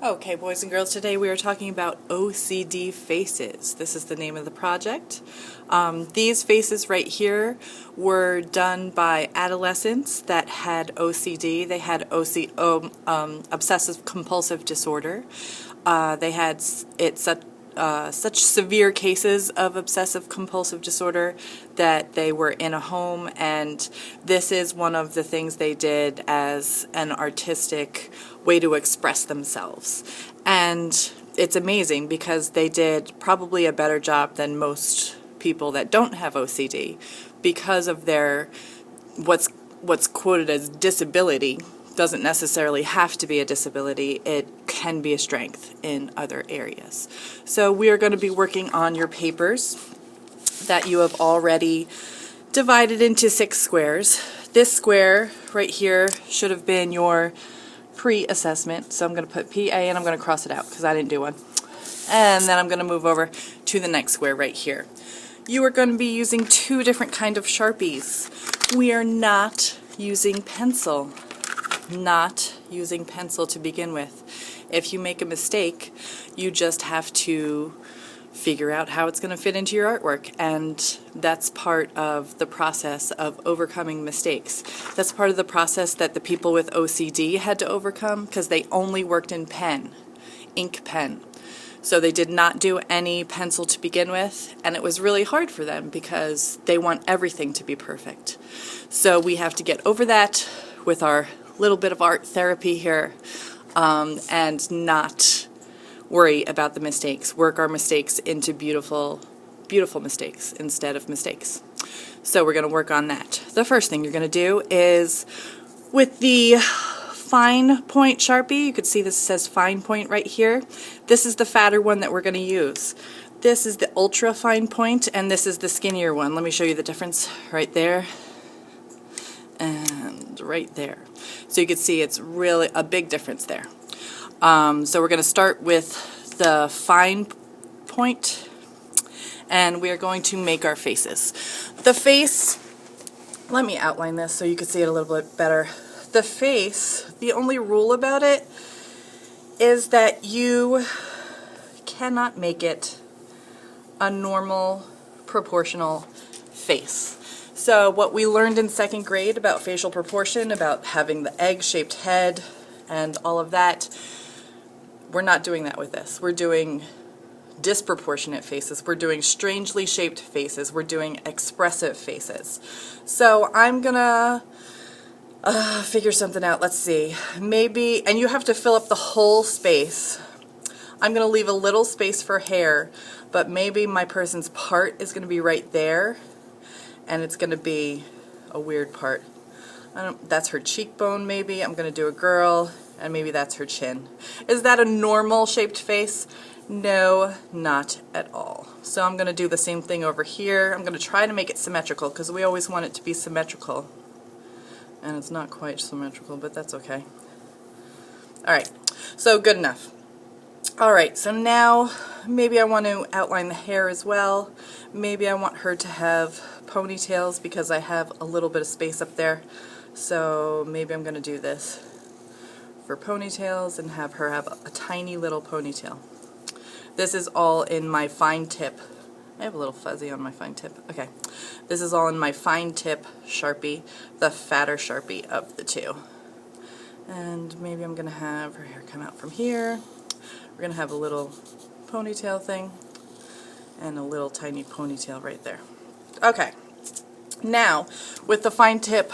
Okay, boys and girls, today we are talking about OCD Faces. This is the name of the project. These faces right here were done by adolescents that had OCD. They had obsessive compulsive disorder. They had such severe cases of obsessive compulsive disorder that they were in a home, and this is one of the things they did as an artistic way to express themselves. And it's amazing because they did probably a better job than most people that don't have OCD because of their what's quoted as disability. Doesn't necessarily have to be a disability. It can be a strength in other areas. So we are going to be working on your papers that you have already divided into 6 squares. This square right here should have been your pre-assessment. So I'm going to put PA and I'm going to cross it out because I didn't do one. And then I'm going to move over to the next square right here. You are going to be using 2 different kind of Sharpies. We are not using pencil. Not using pencil to begin with. If you make a mistake, you just have to figure out how it's going to fit into your artwork, and that's part of the process of overcoming mistakes. That's part of the process that the people with OCD had to overcome because they only worked in pen, ink pen. So they did not do any pencil to begin with, and it was really hard for them because they want everything to be perfect. So we have to get over that with our little bit of art therapy here, and not worry about the mistakes. Work our mistakes into beautiful, beautiful mistakes instead of mistakes. So we're going to work on that. The first thing you're going to do is with the fine point Sharpie, you could see this says fine point right here. This is the fatter one that we're going to use. This is the ultra fine point, and this is the skinnier one. Let me show you the difference right there and right there. So you can see it's really a big difference there. So we're going to start with the fine point, and we are going to make our faces. The face, let me outline this so you can see it a little bit better. The face, the only rule about it is that you cannot make it a normal proportional face. So what we learned in 2nd grade about facial proportion, about having the egg-shaped head and all of that, we're not doing that with this. We're doing disproportionate faces. We're doing strangely shaped faces. We're doing expressive faces. So I'm gonna figure something out. Let's see. Maybe, and you have to fill up the whole space. I'm gonna leave a little space for hair, but maybe my person's part is gonna be right there, and it's going to be a weird part. That's her cheekbone maybe. I'm going to do a girl, and maybe that's her chin. Is that a normal shaped face? No, not at all. So I'm going to do the same thing over here. I'm going to try to make it symmetrical because we always want it to be symmetrical. And it's not quite symmetrical, but that's okay. Alright, so good enough. Alright, so now maybe I want to outline the hair as well. Maybe I want her to have ponytails because I have a little bit of space up there. So maybe I'm going to do this for ponytails and have her have a tiny little ponytail. This is all in my fine tip. I have a little fuzzy on my fine tip. Okay. This is all in my fine tip Sharpie, the fatter Sharpie of the 2. And maybe I'm going to have her hair come out from here. We're going to have a little ponytail thing and a little tiny ponytail right there. Okay, now with the fine tip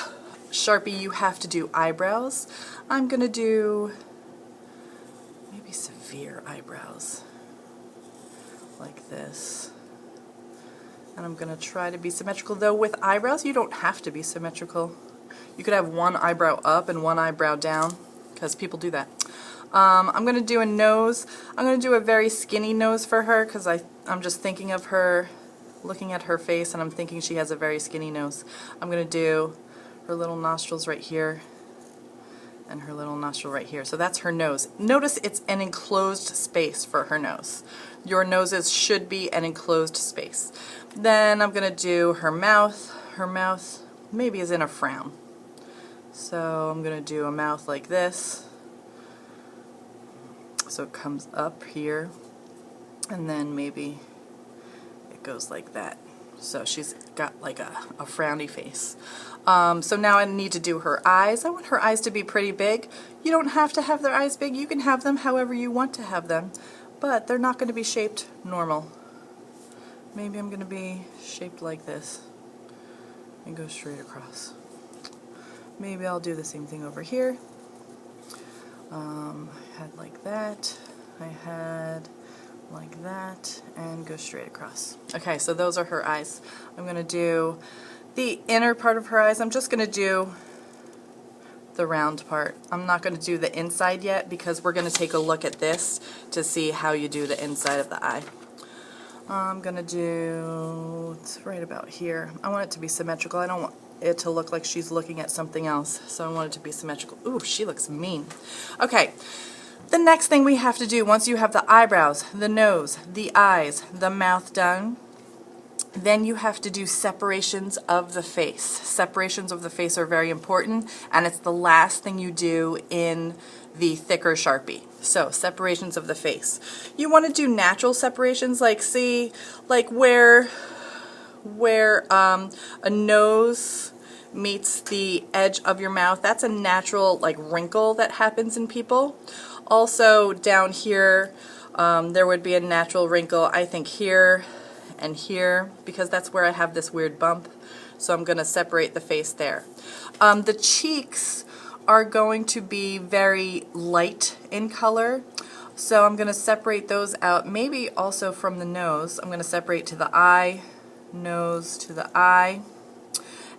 Sharpie you have to do eyebrows. I'm going to do maybe severe eyebrows like this. And I'm going to try to be symmetrical, though with eyebrows you don't have to be symmetrical. You could have one eyebrow up and one eyebrow down because people do that. I'm going to do a nose. I'm going to do a very skinny nose for her because I'm just thinking of her, looking at her face, and I'm thinking she has a very skinny nose. I'm going to do her little nostrils right here and her little nostril right here. So that's her nose. Notice it's an enclosed space for her nose. Your noses should be an enclosed space. Then I'm going to do her mouth. Her mouth maybe is in a frown. So I'm going to do a mouth like this. So it comes up here, and then maybe it goes like that. So she's got like a frowny face. So now I need to do her eyes. I want her eyes to be pretty big. You don't have to have their eyes big. You can have them however you want to have them, but they're not going to be shaped normal. Maybe I'm going to be shaped like this and go straight across. Maybe I'll do the same thing over here. I had like that. I had like that, and go straight across. Okay, so those are her eyes. I'm going to do the inner part of her eyes. I'm just going to do the round part. I'm not going to do the inside yet because we're going to take a look at this to see how you do the inside of the eye. I'm going to do, it's right about here. I want it to be symmetrical. I don't want it to look like she's looking at something else, so I want it to be symmetrical. Ooh, she looks mean. Okay. The next thing we have to do, once you have the eyebrows, the nose, the eyes, the mouth done, then you have to do separations of the face. Separations of the face are very important, and it's the last thing you do in the thicker Sharpie. So, separations of the face. You want to do natural separations, like see, like where a nose meets the edge of your mouth. That's a natural like wrinkle that happens in people. Also down here, there would be a natural wrinkle, I think here and here, because that's where I have this weird bump. So I'm going to separate the face there. The cheeks are going to be very light in color, so I'm going to separate those out. Maybe also from the nose. I'm going to separate to the eye, nose to the eye.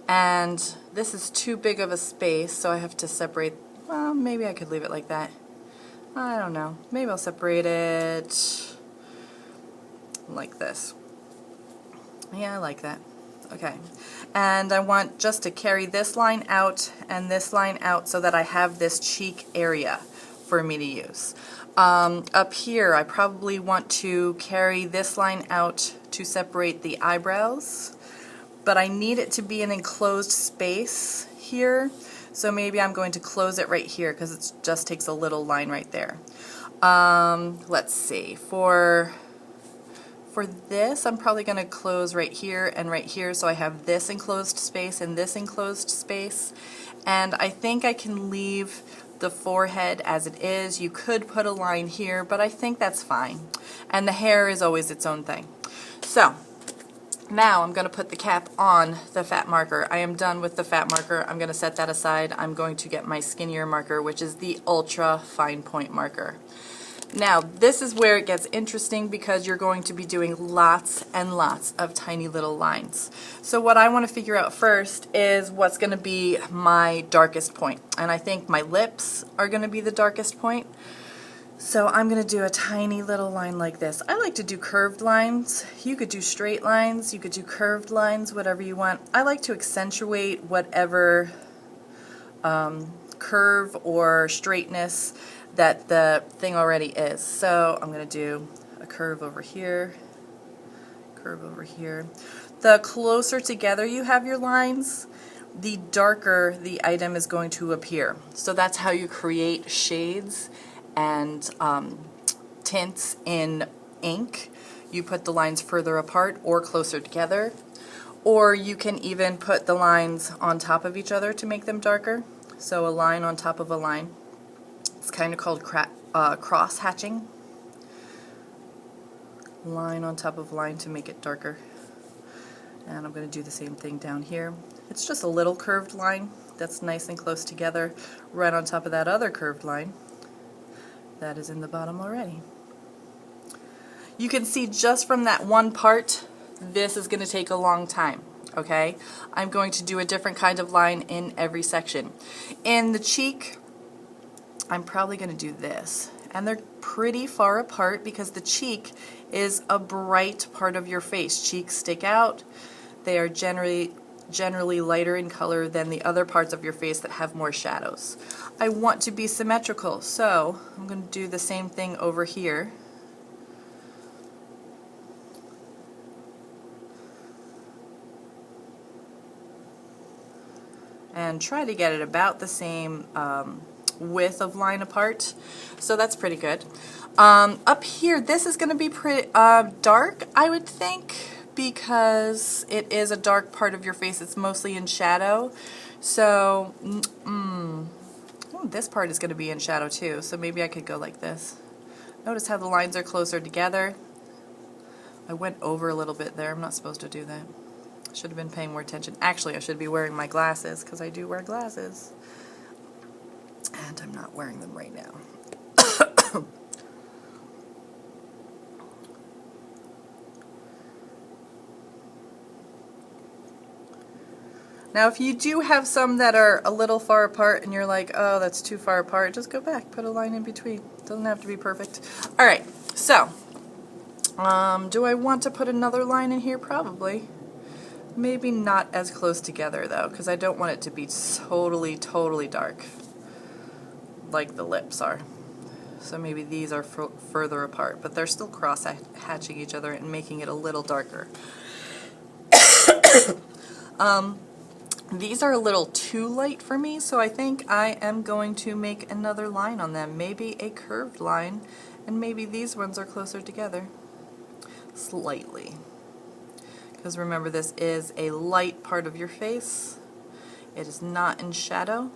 And this is too big of a space, so I have to separate. Well, maybe I could leave it like that. I don't know. Maybe I'll separate it like this. Yeah, I like that. Okay. And I want just to carry this line out and this line out so that I have this cheek area for me to use. Up here, I probably want to carry this line out to separate the eyebrows, but I need it to be an enclosed space here. So maybe I'm going to close it right here because it just takes a little line right there. Let's see. For this, I'm probably going to close right here and right here, so I have this enclosed space and this enclosed space. And I think I can leave the forehead as it is. You could put a line here, but I think that's fine. And the hair is always its own thing. So now I'm going to put the cap on the fat marker. I am done with the fat marker. I'm going to set that aside. I'm going to get my skinnier marker, which is the ultra fine point marker. Now this is where it gets interesting because you're going to be doing lots and lots of tiny little lines. So what I want to figure out first is what's going to be my darkest point. And I think my lips are going to be the darkest point. So I'm going to do a tiny little line like this. I like to do curved lines. You could do straight lines, you could do curved lines, whatever you want. I like to accentuate whatever curve or straightness that the thing already is. So I'm going to do a curve over here, curve over here. The closer together you have your lines, the darker the item is going to appear. So that's how you create shades and tints in ink. You put the lines further apart or closer together, or you can even put the lines on top of each other to make them darker. So a line on top of a line. It's kind of called cross hatching. Line on top of line to make it darker. And I'm going to do the same thing down here. It's just a little curved line that's nice and close together right on top of that other curved line that is in the bottom already. You can see just from that one part, this is going to take a long time, okay? I'm going to do a different kind of line in every section. In the cheek, I'm probably going to do this. And they're pretty far apart because the cheek is a bright part of your face. Cheeks stick out. They are generally lighter in color than the other parts of your face that have more shadows. I want to be symmetrical, so I'm going to do the same thing over here. And try to get it about the same width of line apart, so that's pretty good. Up here, this is going to be pretty dark, I would think, because it is a dark part of your face. It's mostly in shadow, so this part is going to be in shadow too, so maybe I could go like this. Notice how the lines are closer together. I went over a little bit there. I'm not supposed to do that. I should have been paying more attention. Actually, I should be wearing my glasses, because I do wear glasses. And I'm not wearing them right now. Now, if you do have some that are a little far apart and you're like, oh, that's too far apart, just go back, put a line in between. Doesn't have to be perfect. All right, so do I want to put another line in here? Probably. Maybe not as close together, though, because I don't want it to be totally, totally dark like the lips are. So maybe these are further apart, but they're still cross-hatching each other and making it a little darker. These are a little too light for me, so I think I am going to make another line on them. Maybe a curved line, and maybe these ones are closer together. Slightly. Because remember, this is a light part of your face. It is not in shadow.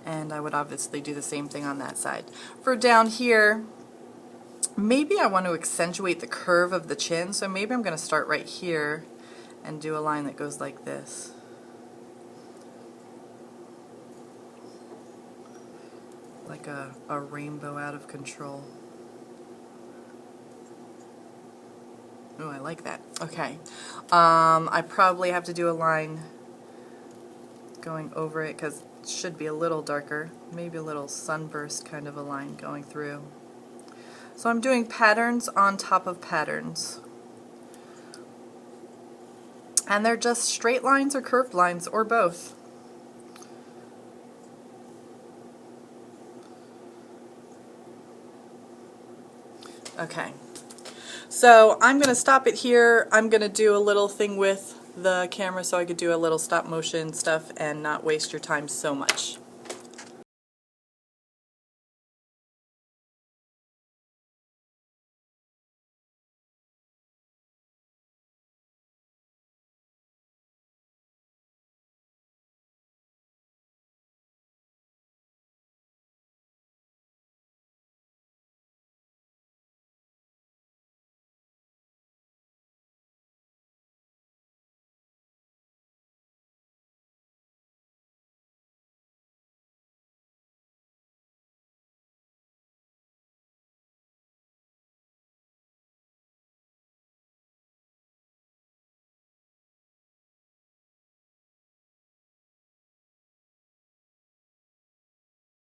And I would obviously do the same thing on that side. For down here, maybe I want to accentuate the curve of the chin, so maybe I'm going to start right here and do a line that goes like this. Like a rainbow out of control. Oh, I like that. Okay. I probably have to do a line going over it because it should be a little darker. Maybe a little sunburst kind of a line going through. So I'm doing patterns on top of patterns. And they're just straight lines or curved lines or both. Okay. So I'm going to stop it here. I'm going to do a little thing with the camera so I could do a little stop motion stuff and not waste your time so much.